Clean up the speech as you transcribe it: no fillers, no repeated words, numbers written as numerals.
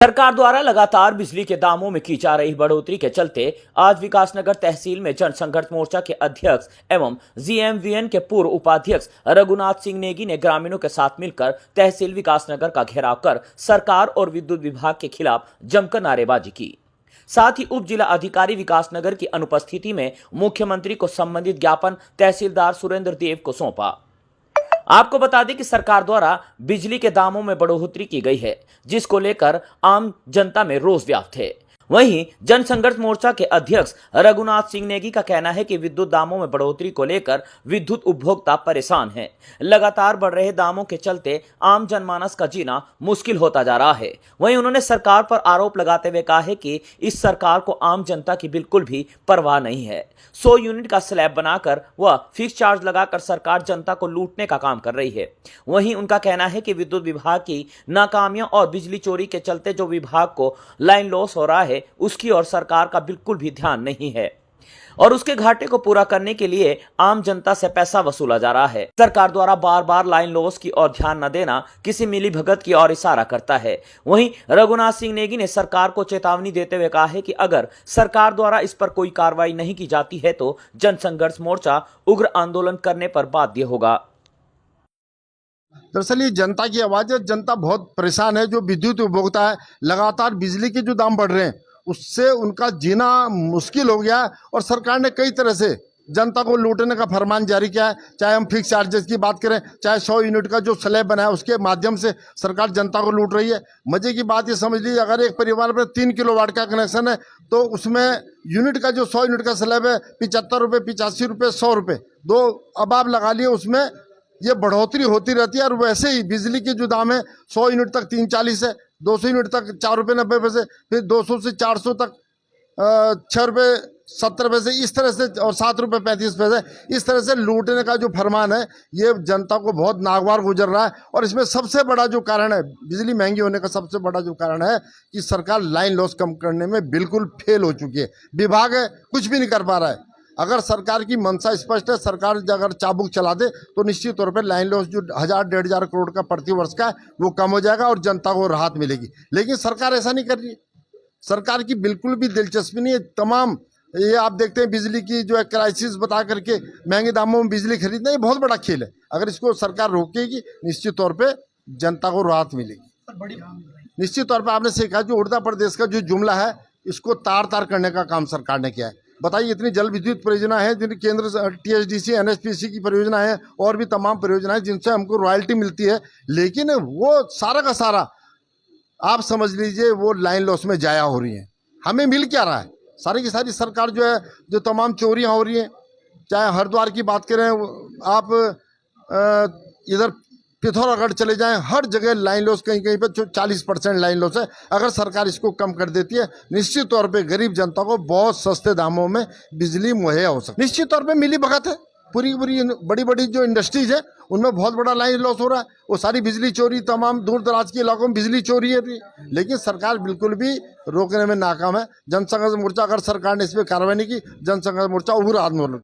सरकार द्वारा लगातार बिजली के दामों में की जा रही बढ़ोतरी के चलते आज विकासनगर तहसील में जनसंघर्ष मोर्चा के अध्यक्ष एवं जीएमवीएन के पूर्व उपाध्यक्ष रघुनाथ सिंह नेगी ने ग्रामीणों के साथ मिलकर तहसील विकासनगर का घेराव कर सरकार और विद्युत विभाग के खिलाफ जमकर नारेबाजी की। साथ ही उप जिला अधिकारी विकासनगर की अनुपस्थिति में मुख्यमंत्री को संबंधित ज्ञापन तहसीलदार सुरेंद्र देव को सौंपा। आपको बता दें कि सरकार द्वारा बिजली के दामों में बढ़ोतरी की गई है, जिसको लेकर आम जनता में रोष व्याप्त है। वहीं जनसंघर्ष मोर्चा के अध्यक्ष रघुनाथ सिंह नेगी का कहना है कि विद्युत दामों में बढ़ोतरी को लेकर विद्युत उपभोक्ता परेशान हैं। लगातार बढ़ रहे दामों के चलते आम जनमानस का जीना मुश्किल होता जा रहा है। वहीं उन्होंने सरकार पर आरोप लगाते हुए कहा है कि इस सरकार को आम जनता की बिल्कुल भी परवाह नहीं है। 100 यूनिट का स्लैब बनाकर व फिक्स चार्ज लगाकर सरकार जनता को लूटने का काम कर रही है। वहीं उनका कहना है कि विद्युत विभाग की नाकामियों और बिजली चोरी के चलते जो विभाग को लाइन लॉस हो रहा है उसकी और सरकार का बिल्कुल भी ध्यान नहीं है और उसके घाटे को पूरा करने के लिए आम जनता से पैसा वसूला जा रहा है। सरकार द्वारा बार बार लाइन लॉस की ओर ध्यान न देना किसी मिलीभगत की ओर इशारा करता है। वहीं रघुनाथ सिंह नेगी ने सरकार को चेतावनी देते हुए कहा है कि अगर सरकार द्वारा इस पर कोई कार्रवाई नहीं की जाती है तो जनसंघर्ष मोर्चा उग्र आंदोलन करने पर बाध्य होगा। दरअसल ये जनता की आवाज़ है। जनता बहुत परेशान है। जो विद्युत उपभोक्ता है, लगातार बिजली के जो दाम बढ़ रहे हैं उससे उनका जीना मुश्किल हो गया है और सरकार ने कई तरह से जनता को लूटने का फरमान जारी किया है। चाहे हम फिक्स चार्जेस की बात करें, चाहे 100 यूनिट का जो स्लैब बना है उसके माध्यम से सरकार जनता को लूट रही है। मजे की बात ये समझ लीजिए, अगर एक परिवार में 3 किलोवाट का कनेक्शन है तो उसमें यूनिट का जो 100 यूनिट का स्लैब है 75 रुपये, 85 रुपये, 100 रुपये, दो अब आप लगा लिए उसमें ये बढ़ोतरी होती रहती है। और वैसे ही बिजली के जो दाम है 100 यूनिट तक 340 है, 200 यूनिट तक 4 रुपये 90 पैसे, फिर 200 से 400 तक 6 रुपये 70 पैसे, इस तरह से, और 7 रुपये 35 पैसे, इस तरह से लूटने का जो फरमान है ये जनता को बहुत नागवार गुजर रहा है। और इसमें सबसे बड़ा जो कारण है, बिजली महंगी होने का सबसे बड़ा जो कारण है कि सरकार लाइन लॉस कम करने में बिल्कुल फेल हो चुकी है। विभाग कुछ भी नहीं कर पा रहा है। अगर सरकार की मंशा स्पष्ट है, सरकार अगर चाबुक चला दे तो निश्चित तौर पर लाइन लॉस जो 1000-1500 करोड़ का प्रति वर्ष का है वो कम हो जाएगा और जनता को राहत मिलेगी। लेकिन सरकार ऐसा नहीं कर रही है। सरकार की बिल्कुल भी दिलचस्पी नहीं है। तमाम ये आप देखते हैं बिजली की जो है क्राइसिस बता करके महंगे दामों में बिजली खरीदना, ये बहुत बड़ा खेल है। अगर इसको सरकार रोकेगी निश्चित तौर पर जनता को राहत मिलेगी। निश्चित तौर पर आपने सीखा जो उड़ता प्रदेश का जो जुमला है इसको तार तार करने का काम सरकार ने किया है। बताइए, इतनी जल विद्युत परियोजना है जिनकी केंद्र टीएचडीसी एनएचपीसी की परियोजना है और भी तमाम परियोजनाएं जिनसे हमको रॉयल्टी मिलती है, लेकिन वो सारा का सारा आप समझ लीजिए वो लाइन लॉस में जाया हो रही है। हमें मिल क्या रहा है? सारी की सारी सरकार जो है, जो तमाम चोरियां हो रही हैं, चाहे हरिद्वार की बात करें आप, इधर पिथौरागढ़ चले जाएं, हर जगह लाइन लॉस, कहीं कहीं पर 40% लाइन लॉस है। अगर सरकार इसको कम कर देती है निश्चित तौर पे गरीब जनता को बहुत सस्ते दामों में बिजली मुहैया हो सकती है। निश्चित तौर पे मिली भगत है। पूरी बड़ी बड़ी जो इंडस्ट्रीज है उनमें बहुत बड़ा लाइन लॉस हो रहा है। वो सारी बिजली चोरी, तमाम दूर दराज के इलाकों में बिजली चोरी है, लेकिन सरकार बिल्कुल भी रोकने में नाकाम है। जनसंघर्ष मोर्चा, अगर सरकार ने इस पर कार्रवाई नहीं की, जनसंघर्ष मोर्चा उग्र आंदोलन